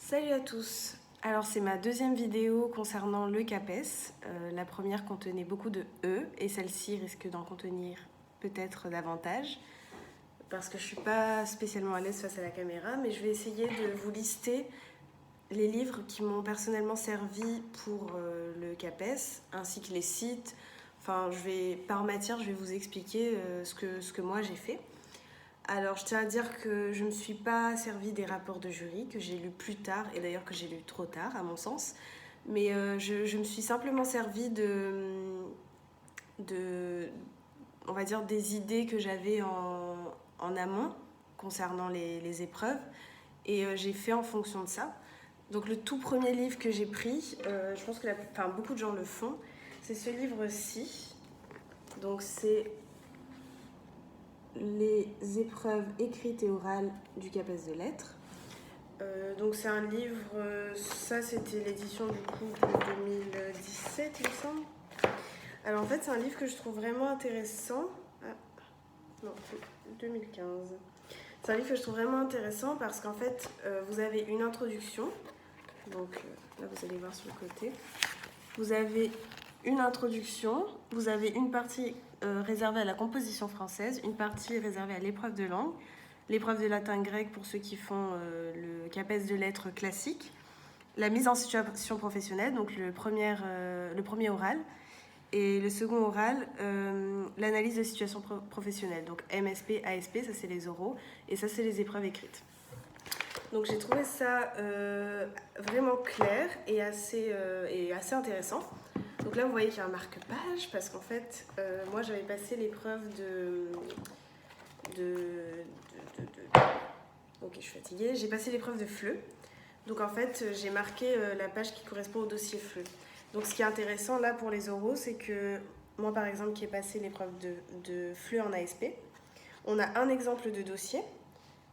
Salut à tous. Alors c'est ma deuxième vidéo concernant le CAPES. La première contenait beaucoup de E et celle-ci risque d'en contenir peut-être davantage parce que je suis pas spécialement à l'aise face à la caméra, mais je vais essayer de vous lister les livres qui m'ont personnellement servi pour le CAPES ainsi que les sites. Enfin, par matière, je vais vous expliquer ce que moi j'ai fait. Alors, je tiens à dire que je ne me suis pas servi des rapports de jury, que j'ai lu plus tard, et d'ailleurs que j'ai lu trop tard, à mon sens. Mais je me suis simplement servi on va dire, des idées que j'avais en amont concernant les épreuves. Et j'ai fait en fonction de ça. Donc, le tout premier livre que j'ai pris, je pense que beaucoup de gens le font, c'est ce livre-ci. Donc, c'est les épreuves écrites et orales du CAPES de lettres. Donc c'est un livre, ça c'était l'édition du coup de 2017 il me semble. Alors en fait c'est un livre que je trouve vraiment intéressant. Non, 2015. C'est un livre que je trouve vraiment intéressant parce qu'en fait vous avez une introduction. Donc là vous allez voir sur le côté. Vous avez une introduction, vous avez une partie réservée à la composition française, une partie réservée à l'épreuve de langue, l'épreuve de latin-grec pour ceux qui font le CAPES de lettres classique, la mise en situation professionnelle, donc le premier oral, et le second oral, l'analyse de situation professionnelle, donc MSP, ASP, ça c'est les oraux, et ça c'est les épreuves écrites. Donc j'ai trouvé ça vraiment clair et assez intéressant. Donc là vous voyez qu'il y a un marque-page parce qu'en fait moi j'avais passé l'épreuve Ok, je suis fatiguée. J'ai passé l'épreuve de FLE. Donc en fait j'ai marqué la page qui correspond au dossier FLE. Donc ce qui est intéressant là pour les oraux, c'est que moi par exemple qui ai passé l'épreuve de FLE en ASP, on a un exemple de dossier.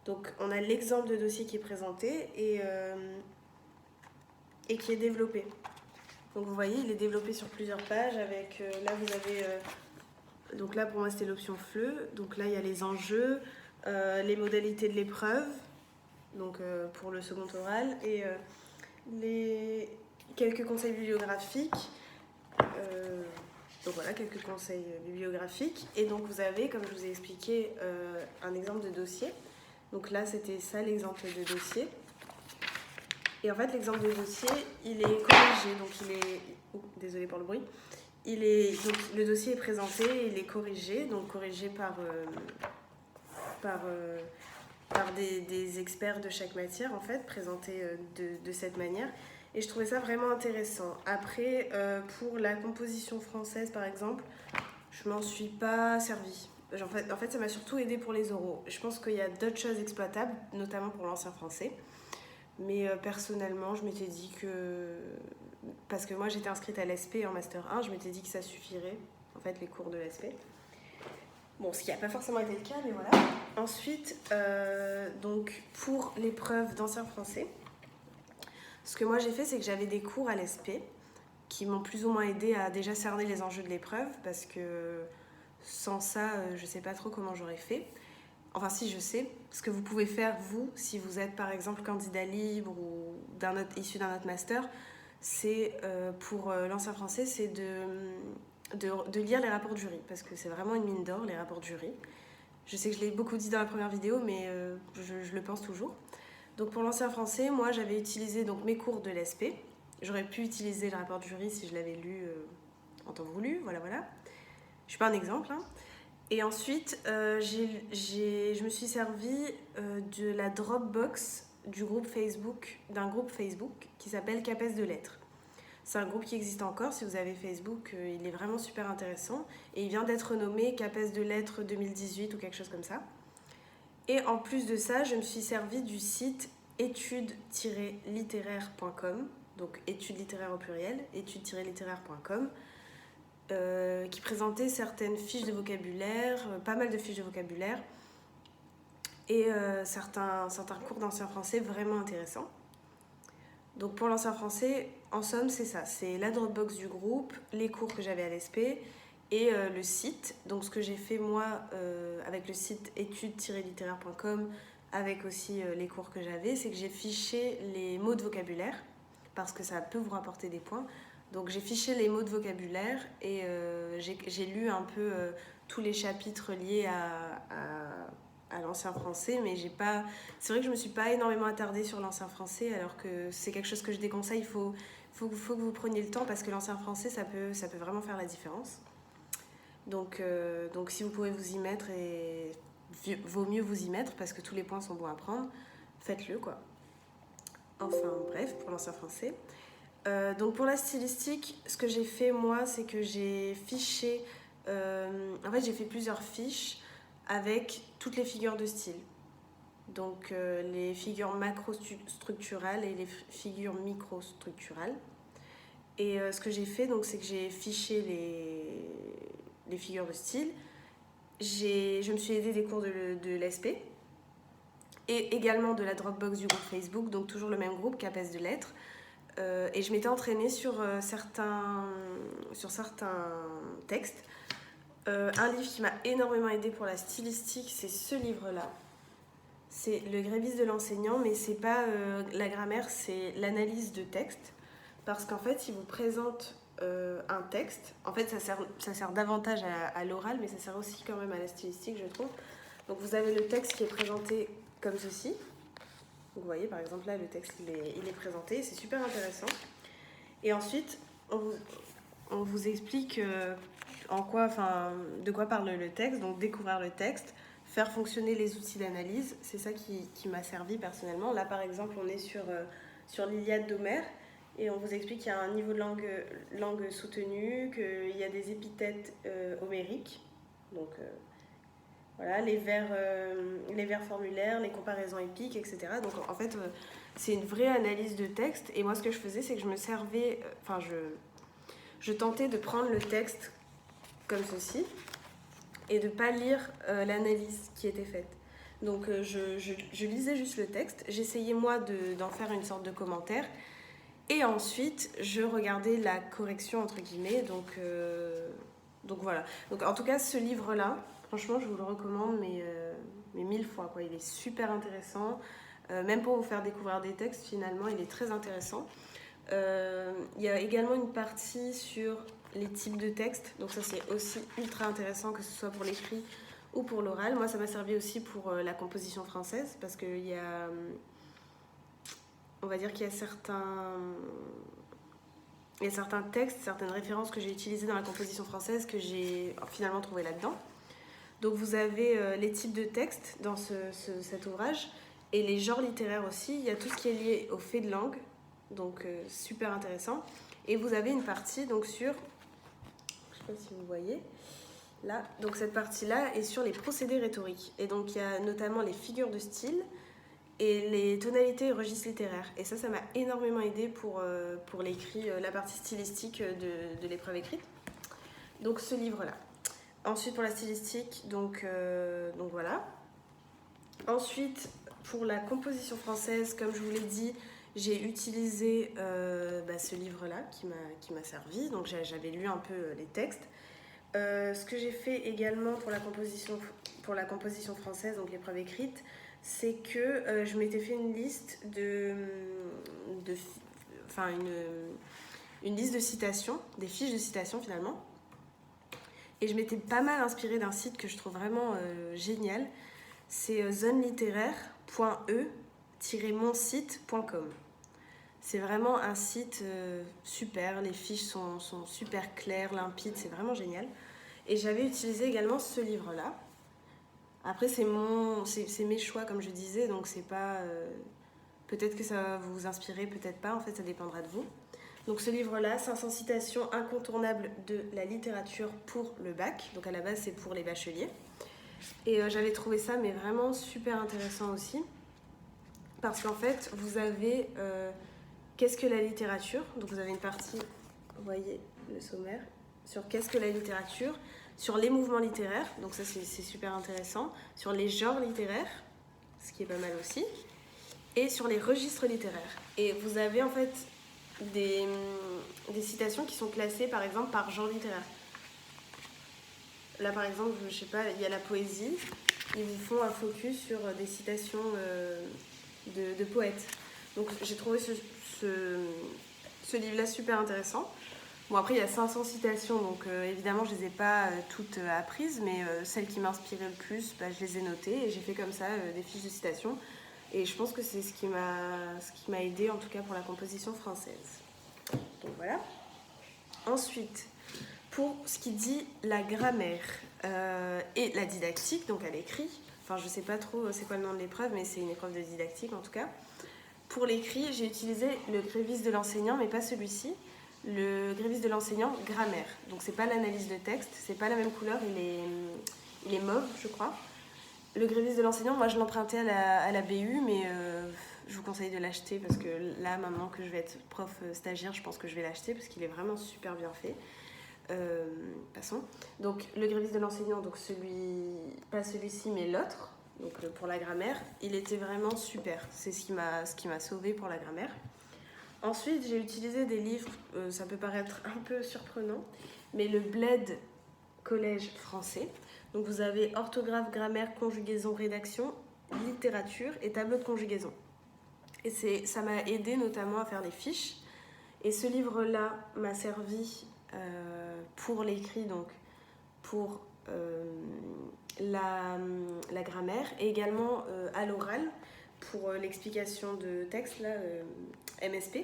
Donc on a l'exemple de dossier qui est présenté et qui est développé. Donc vous voyez, il est développé sur plusieurs pages avec, là vous avez, donc là pour moi c'était l'option FLE, donc là il y a les enjeux, les modalités de l'épreuve, donc pour le second oral, et quelques conseils bibliographiques, donc voilà, quelques conseils bibliographiques, et donc vous avez, comme je vous ai expliqué, un exemple de dossier. Donc là, c'était ça l'exemple de dossier. Et en fait, l'exemple de dossier, il est corrigé. Donc désolé pour le bruit. Donc, le dossier est présenté, il est corrigé. Donc corrigé par des experts de chaque matière, en fait, présenté de cette manière. Et je trouvais ça vraiment intéressant. Après, pour la composition française, par exemple, je m'en suis pas servie. En fait, ça m'a surtout aidé pour les oraux. Je pense qu'il y a d'autres choses exploitables, notamment pour l'ancien français. Mais personnellement, je m'étais dit que... Parce que moi, j'étais inscrite à l'ESP en Master 1, je m'étais dit que ça suffirait, en fait, les cours de l'ESP. Bon, ce qui n'a pas forcément été le cas, mais voilà. Ensuite, donc, pour l'épreuve d'ancien français, ce que moi j'ai fait, c'est que j'avais des cours à l'ESP qui m'ont plus ou moins aidé à déjà cerner les enjeux de l'épreuve, parce que sans ça, je ne sais pas trop comment j'aurais fait. Enfin, si, je sais. Ce que vous pouvez faire, vous, si vous êtes par exemple candidat libre ou issu d'un autre master, c'est pour l'ancien français, c'est de lire les rapports de jury, parce que c'est vraiment une mine d'or, les rapports de jury. Je sais que je l'ai beaucoup dit dans la première vidéo, mais je le pense toujours. Donc pour l'ancien français, moi j'avais utilisé donc, mes cours de l'ESP. J'aurais pu utiliser le rapport de jury si je l'avais lu en temps voulu, voilà. Je ne suis pas un exemple, hein. Et ensuite, je me suis servie de la Dropbox d'un groupe Facebook qui s'appelle CAPES de lettres. C'est un groupe qui existe encore, si vous avez Facebook, il est vraiment super intéressant. Et il vient d'être nommé CAPES de lettres 2018 ou quelque chose comme ça. Et en plus de ça, je me suis servie du site études-littéraires.com, donc études littéraires au pluriel, études-littéraires.com, qui présentait certaines fiches de vocabulaire, pas mal de fiches de vocabulaire, et certains cours d'ancien français vraiment intéressants. Donc pour l'ancien français, en somme, c'est ça. C'est la Dropbox du groupe, les cours que j'avais à l'ESP et le site. Donc ce que j'ai fait moi avec le site études-littéraires.com, avec aussi les cours que j'avais, c'est que j'ai fiché les mots de vocabulaire, parce que ça peut vous rapporter des points. Donc j'ai fiché les mots de vocabulaire et j'ai lu un peu tous les chapitres liés à l'ancien français, mais j'ai pas... C'est vrai que je me suis pas énormément attardée sur l'ancien français, alors que c'est quelque chose que je déconseille. Faut que vous preniez le temps, parce que l'ancien français, ça peut vraiment faire la différence. Donc si vous pouvez vous y mettre, et vaut mieux vous y mettre, parce que tous les points sont bons à prendre, faites-le quoi. Enfin bref, pour l'ancien français. Donc pour la stylistique, ce que j'ai fait moi, c'est que j'ai fiché... en fait, j'ai fait plusieurs fiches avec toutes les figures de style. Donc les figures macro-structurales et les figures micro-structurales. Et ce que j'ai fait, donc, c'est que j'ai fiché les figures de style. Je me suis aidée des cours de l'ESP et également de la Dropbox du groupe Facebook, donc toujours le même groupe, CAPES de lettres. Et je m'étais entraînée sur certains textes. Un livre qui m'a énormément aidée pour la stylistique, c'est ce livre-là. C'est Le Grévis de l'enseignant, mais c'est pas la grammaire, c'est l'analyse de texte. Parce qu'en fait, il vous présente un texte. En fait, ça sert davantage à l'oral, mais ça sert aussi quand même à la stylistique, je trouve. Donc vous avez le texte qui est présenté comme ceci. Donc, vous voyez, par exemple, là, le texte, il est présenté. C'est super intéressant. Et ensuite, on vous explique de quoi parle le texte. Donc, découvrir le texte, faire fonctionner les outils d'analyse. C'est ça qui m'a servi personnellement. Là, par exemple, on est sur l'Iliade d'Homère. Et on vous explique qu'il y a un niveau de langue soutenu, qu'il y a des épithètes homériques. Donc, voilà, les vers formulaires, les comparaisons épiques, etc. Donc en fait, c'est une vraie analyse de texte. Et moi, ce que je faisais, c'est que je me servais... je tentais de prendre le texte comme ceci et de ne pas lire l'analyse qui était faite. Donc je lisais juste le texte. J'essayais, moi, d'en faire une sorte de commentaire. Et ensuite, je regardais la correction, entre guillemets. Donc voilà. Donc en tout cas, ce livre-là, franchement, je vous le recommande, mais 1000 fois, quoi. Il est super intéressant. Même pour vous faire découvrir des textes, finalement, il est très intéressant. Il y a également une partie sur les types de textes. Donc ça, c'est aussi ultra intéressant, que ce soit pour l'écrit ou pour l'oral. Moi, ça m'a servi aussi pour la composition française, parce qu'il y a... on va dire qu'il y a certains textes, certaines références que j'ai utilisées dans la composition française que j'ai finalement trouvées là-dedans. Donc vous avez les types de textes dans cet ouvrage, et les genres littéraires aussi. Il y a tout ce qui est lié aux faits de langue, donc super intéressant. Et vous avez une partie donc sur, je ne sais pas si vous voyez, là, donc cette partie-là est sur les procédés rhétoriques. Et donc il y a notamment les figures de style et les tonalités et registres littéraires. Et ça m'a énormément aidé pour l'écrit, la partie stylistique de l'épreuve écrite. Donc ce livre-là. Ensuite, pour la stylistique, donc voilà. Ensuite, pour la composition française, comme je vous l'ai dit, j'ai utilisé ce livre-là qui m'a servi. Donc j'avais lu un peu les textes. Ce que j'ai fait également pour la composition française, donc l'épreuve écrite, c'est que je m'étais fait une liste une liste de citations, des fiches de citations finalement. Et je m'étais pas mal inspirée d'un site que je trouve vraiment génial. C'est zonelittéraire.e-monsite.com. C'est vraiment un site super. Les fiches sont super claires, limpides. C'est vraiment génial. Et j'avais utilisé également ce livre-là. Après, c'est mes choix, comme je disais. Donc, c'est pas... peut-être que ça va vous inspirer, peut-être pas. En fait, ça dépendra de vous. Donc ce livre-là, 500 citations incontournables de la littérature pour le bac. Donc à la base, c'est pour les bacheliers. Et j'avais trouvé ça mais vraiment super intéressant aussi. Parce qu'en fait, vous avez qu'est-ce que la littérature. Donc vous avez une partie, vous voyez le sommaire, sur qu'est-ce que la littérature, sur les mouvements littéraires, donc ça c'est super intéressant, sur les genres littéraires, ce qui est pas mal aussi, et sur les registres littéraires. Et vous avez en fait des citations qui sont classées par exemple par genre littéraire. Là par exemple, je sais pas, il y a la poésie, ils vous font un focus sur des citations de poètes. Donc j'ai trouvé ce livre-là super intéressant. Bon, après, il y a 500 citations, donc évidemment, je ne les ai pas toutes apprises, mais celles qui m'inspiraient le plus, bah, je les ai notées et j'ai fait comme ça des fiches de citations. Et je pense que c'est ce qui m'a aidé, en tout cas pour la composition française. Donc voilà. Ensuite, pour ce qui dit la grammaire et la didactique, donc à l'écrit, enfin, je ne sais pas trop c'est quoi le nom de l'épreuve, mais c'est une épreuve de didactique en tout cas. Pour l'écrit, j'ai utilisé le grévisme de l'enseignant, mais pas celui-ci. Le grévisme de l'enseignant, grammaire. Donc c'est pas l'analyse de texte, c'est pas la même couleur, il est mauve, je crois. Le grévisme de l'enseignant, moi je l'empruntais à la BU, mais je vous conseille de l'acheter parce que là, maintenant que je vais être prof stagiaire, je pense que je vais l'acheter parce qu'il est vraiment super bien fait. Passons. Donc le grévisme de l'enseignant, donc pas celui-ci, mais l'autre, donc pour la grammaire, il était vraiment super. C'est ce qui m'a sauvée pour la grammaire. Ensuite, j'ai utilisé des livres, ça peut paraître un peu surprenant, mais le Bled Collège français. Donc vous avez orthographe, grammaire, conjugaison, rédaction, littérature et tableau de conjugaison. Et ça m'a aidé notamment à faire les fiches. Et ce livre-là m'a servi pour l'écrit, donc pour la grammaire, et également à l'oral pour l'explication de texte, là, MSP,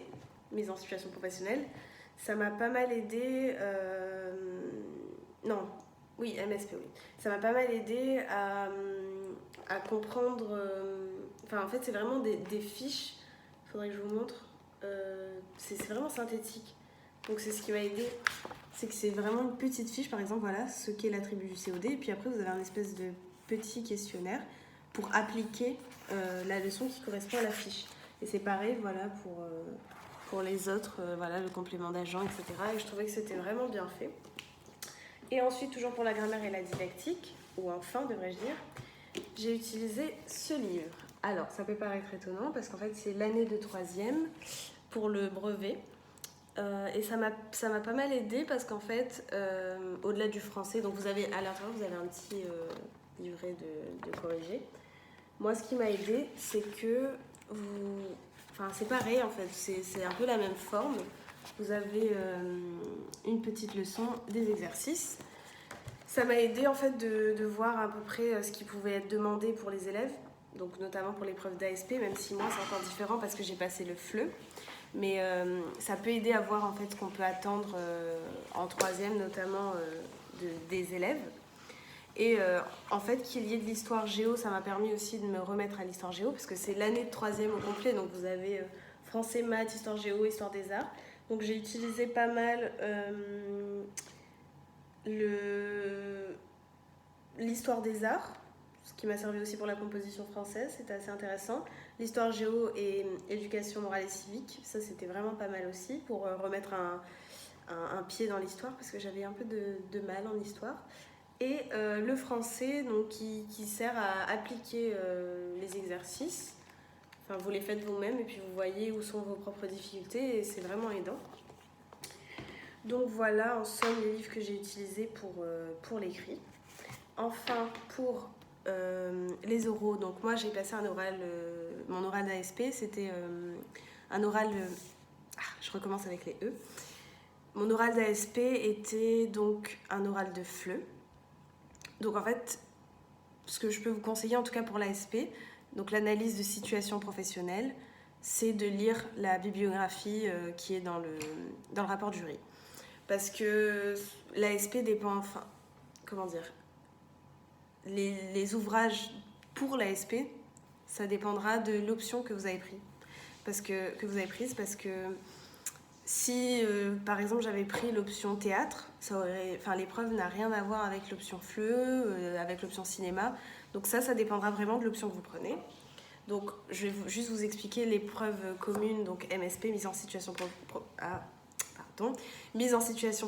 mise en situation professionnelle. Ça m'a pas mal aidé. MSP, oui. Ça m'a pas mal aidé à comprendre. En fait, c'est vraiment des fiches. Il faudrait que je vous montre. C'est vraiment synthétique. Donc, c'est ce qui m'a aidé. C'est que c'est vraiment une petite fiche, par exemple, voilà, ce qu'est l'attribut du COD. Et puis après, vous avez un espèce de petit questionnaire pour appliquer la leçon qui correspond à la fiche. Et c'est pareil, voilà, pour les autres, voilà, le complément d'agent, etc. Et je trouvais que c'était vraiment bien fait. Et ensuite, toujours pour la grammaire et la didactique, ou enfin, devrais-je dire, j'ai utilisé ce livre. Alors, ça peut paraître étonnant, parce qu'en fait, c'est l'année de 3e pour le brevet. Et ça m'a pas mal aidé, parce qu'en fait, au-delà du français, donc vous avez à l'intérieur, vous avez un petit livret de corrigé. Moi, ce qui m'a aidé, c'est que c'est pareil en fait, c'est un peu la même forme. Vous avez une petite leçon, des exercices. Ça m'a aidé en fait de voir à peu près ce qui pouvait être demandé pour les élèves, donc notamment pour l'épreuve d'ASP, même si moi c'est encore différent parce que j'ai passé le FLE. Mais ça peut aider à voir en fait ce qu'on peut attendre en 3e, notamment des élèves. Et en fait, qu'il y ait de l'histoire géo, ça m'a permis aussi de me remettre à l'histoire géo, parce que c'est l'année de 3e au complet, donc vous avez français, maths, histoire géo, histoire des arts. Donc j'ai utilisé pas mal l'histoire des arts, ce qui m'a servi aussi pour la composition française, c'était assez intéressant. L'histoire géo et éducation morale et civique, ça c'était vraiment pas mal aussi, pour remettre un pied dans l'histoire, parce que j'avais un peu de mal en histoire. Et le français, donc, qui sert à appliquer les exercices. Enfin, vous les faites vous-même et puis vous voyez où sont vos propres difficultés et c'est vraiment aidant. Donc voilà, en somme, les livres que j'ai utilisés pour l'écrit. Enfin, pour les oraux, donc moi j'ai passé un oral, mon oral d'ASP, c'était un oral, je recommence avec les E. Mon oral d'ASP était donc un oral de FLE. Donc en fait, ce que je peux vous conseiller, en tout cas pour l'ASP, donc l'analyse de situation professionnelle, c'est de lire la bibliographie qui est dans le rapport de jury. Parce que l'ASP dépend, les ouvrages pour l'ASP, ça dépendra de l'option que vous avez prise. Parce que si, par exemple, j'avais pris l'option théâtre, l'épreuve n'a rien à voir avec l'option FLE, avec l'option cinéma. Donc ça dépendra vraiment de l'option que vous prenez. Donc, je vais juste vous expliquer l'épreuve commune, donc MSP, mise en situation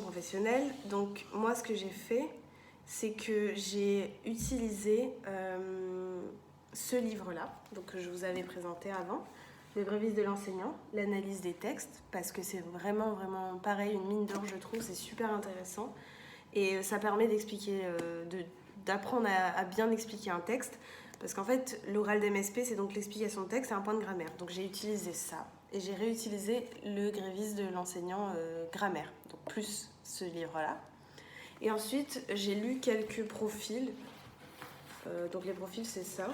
professionnelle. Donc, moi, ce que j'ai fait, c'est que j'ai utilisé ce livre-là, donc que je vous avais présenté avant. Le grévisme de l'enseignant, l'analyse des textes, parce que c'est vraiment, vraiment pareil, une mine d'or, je trouve, c'est super intéressant. Et ça permet d'expliquer, d'apprendre à bien expliquer un texte. Parce qu'en fait, l'oral d'MSP, c'est donc l'explication de texte et un point de grammaire. Donc j'ai utilisé ça. Et j'ai réutilisé le grévisme de l'enseignant grammaire. Donc plus ce livre-là. Et ensuite, j'ai lu quelques profils. Donc les profils, c'est ça.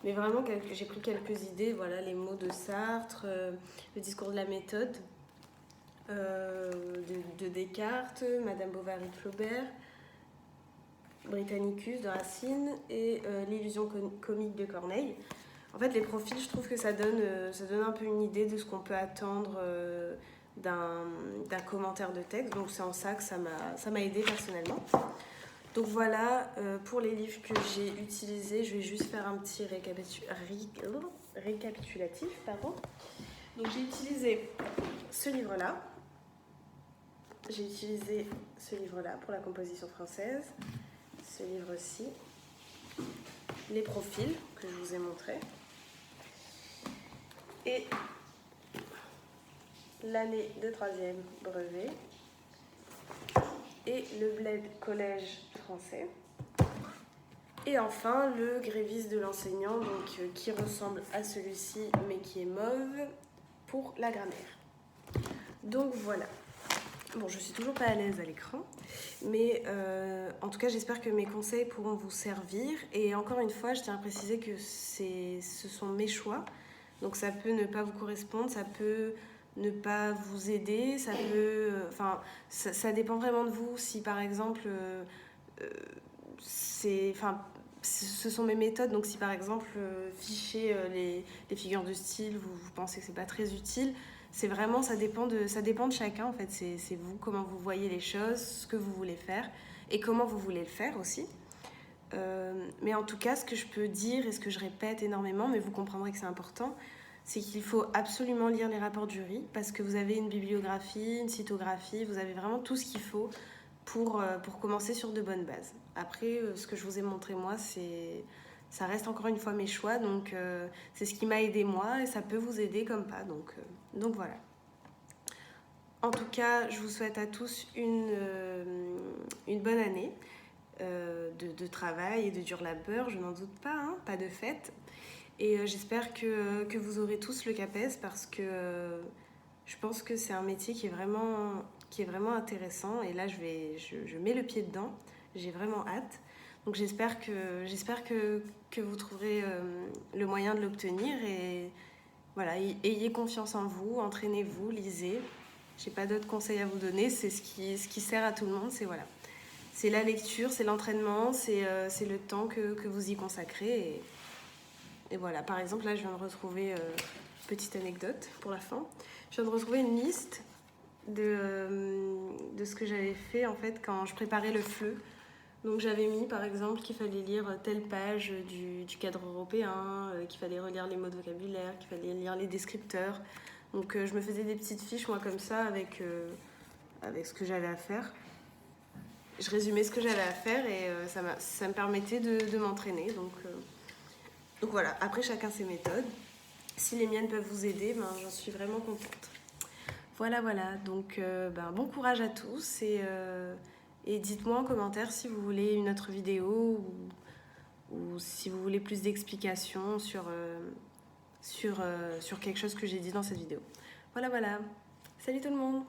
Mais vraiment, j'ai pris quelques idées. Voilà, les mots de Sartre, le discours de la méthode de Descartes, Madame Bovary de Flaubert, Britannicus de Racine et l'illusion comique de Corneille. En fait, les profils, je trouve que ça donne un peu une idée de ce qu'on peut attendre d'un commentaire de texte. Donc c'est en ça que ça m'a aidé personnellement. Donc voilà, pour les livres que j'ai utilisés, je vais juste faire un petit récapitulatif. Donc j'ai utilisé ce livre-là. J'ai utilisé ce livre-là pour la composition française. Ce livre-ci. Les profils que je vous ai montrés. Et l'année de 3e brevet. Et le bled collège français. Et enfin, le grévisme de l'enseignant, donc qui ressemble à celui-ci, mais qui est mauve pour la grammaire. Donc voilà. Bon, je suis toujours pas à l'aise à l'écran, mais en tout cas, j'espère que mes conseils pourront vous servir. Et encore une fois, je tiens à préciser que ce sont mes choix. Donc ça peut ne pas vous correspondre, ça peut ne pas vous aider, ça peut... Enfin, ça dépend vraiment de vous. Si par exemple, ce sont mes méthodes, donc si par exemple, ficher les figures de style, vous pensez que c'est pas très utile, c'est vraiment, ça dépend de chacun en fait. C'est vous, comment vous voyez les choses, ce que vous voulez faire et comment vous voulez le faire aussi. Mais en tout cas, ce que je peux dire et ce que je répète énormément, mais vous comprendrez que c'est important, c'est qu'il faut absolument lire les rapports du jury parce que vous avez une bibliographie, une cytographie, vous avez vraiment tout ce qu'il faut pour commencer sur de bonnes bases. Après, ce que je vous ai montré moi, ça reste encore une fois mes choix, donc c'est ce qui m'a aidé moi et ça peut vous aider comme pas, donc voilà. En tout cas, je vous souhaite à tous une bonne année de travail et de dur labeur, je n'en doute pas, hein, pas de fête. Et j'espère que vous aurez tous le CAPES parce que je pense que c'est un métier qui est vraiment intéressant. Et là, je mets le pied dedans. J'ai vraiment hâte. Donc j'espère que vous trouverez le moyen de l'obtenir. Et voilà, ayez confiance en vous, entraînez-vous, lisez. Je n'ai pas d'autres conseils à vous donner. C'est ce qui sert à tout le monde. C'est la lecture, c'est l'entraînement, c'est le temps que vous y consacrez. Et voilà, par exemple, là, je viens de retrouver, petite anecdote pour la fin, je viens de retrouver une liste de ce que j'avais fait, en fait, quand je préparais le FLE. Donc, j'avais mis, par exemple, qu'il fallait lire telle page du cadre européen, qu'il fallait relire les mots de vocabulaire, qu'il fallait lire les descripteurs. Donc, je me faisais des petites fiches, moi, comme ça, avec ce que j'avais à faire. Je résumais ce que j'avais à faire et ça me permettait de m'entraîner. Donc voilà, après chacun ses méthodes. Si les miennes peuvent vous aider, j'en suis vraiment contente. Voilà, donc bon courage à tous et dites-moi en commentaire si vous voulez une autre vidéo ou si vous voulez plus d'explications sur quelque chose que j'ai dit dans cette vidéo. Voilà, salut tout le monde!